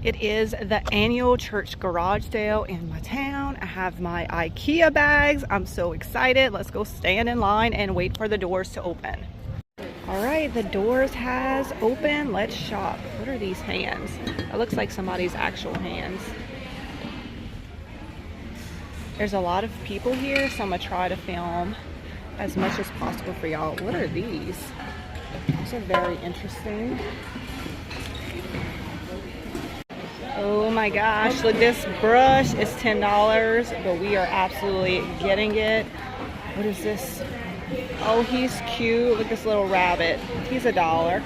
It is the annual church garage sale in my town. I have my IKEA bags. I'm so excited. Let's go stand in line and wait for the doors to open. All right, the doors has opened. Let's shop. What are these hands? It looks like somebody's actual hands. There's a lot of people here, so I'm gonna try to film as much as possible for y'all. What are these? These are very interesting. Oh my gosh, look, this brush is $10, but we are absolutely getting it. What is this? Oh, he's cute. Look at this little rabbit. He's $1.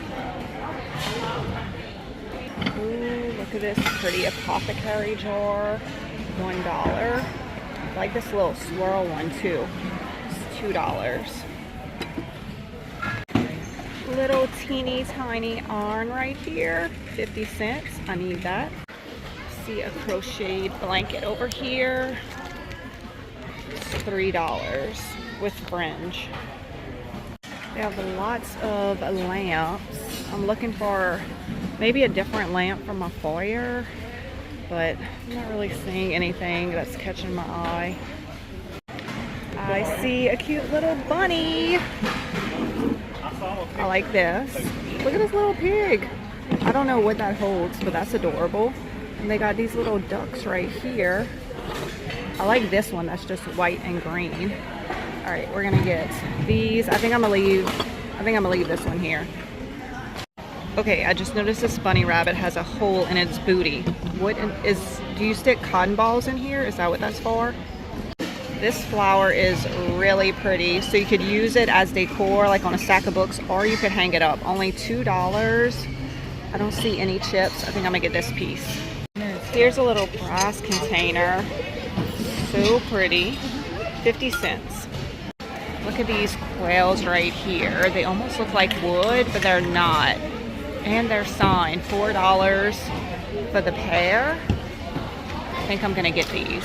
Ooh, look at this pretty apothecary jar. $1. I like this little swirl one too. It's $2. Little teeny tiny yarn right here. 50 cents. I need that. See a crocheted blanket over here. It's $3 with fringe. They have lots of lamps. I'm looking for maybe a different lamp from my foyer, but I'm not really seeing anything that's catching my eye. I see a cute little bunny. I like this. Look at this little pig. I don't know what that holds, but that's adorable. And they got these little ducks right here. I like this one that's just white and green. All right, we're gonna get these. I think I'm gonna leave this one here. Okay, I just noticed this bunny rabbit has a hole in its booty. Do you stick cotton balls in here? Is that what that's for? This flower is really pretty, so you could use it as decor, like on a stack of books, or you could hang it up. Only $2. I don't see any chips. I think I'm gonna get this piece. Here's a little brass container. So pretty. 50 cents. Look at these quails right here. They almost look like wood, but they're not. And they're signed. $4 for the pair. I think I'm gonna get these.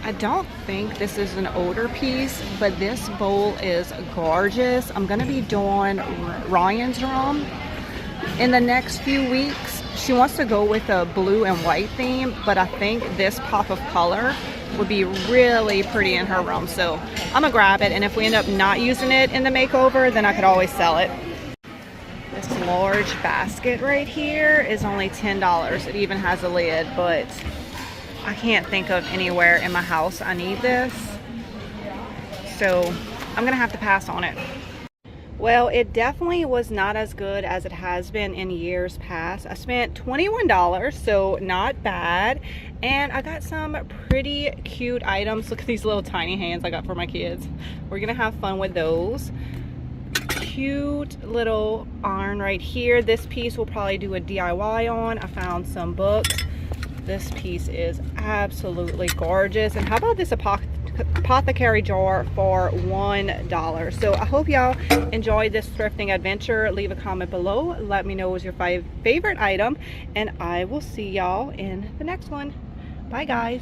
I don't think this is an older piece, but this bowl is gorgeous. I'm gonna be doing Ryan's room in the next few weeks. She wants to go with a blue and white theme, but I think this pop of color would be really pretty in her room. So I'm gonna grab it, and if we end up not using it in the makeover, then I could always sell it. This large basket right here is only $10. It even has a lid, but I can't think of anywhere in my house I need this. So I'm gonna have to pass on it. Well, it definitely was not as good as it has been in years past. I spent $21, so not bad. And I got some pretty cute items. Look at these little tiny hands I got for my kids. We're gonna have fun with those. Cute little yarn right here. This piece we'll probably do a DIY on. I found some books. This piece is absolutely gorgeous. And how about this apothecary jar for $1? So I hope y'all enjoyed this thrifting adventure. Leave a comment below. Let me know what was your favorite item, and I will see y'all in the next one. Bye guys.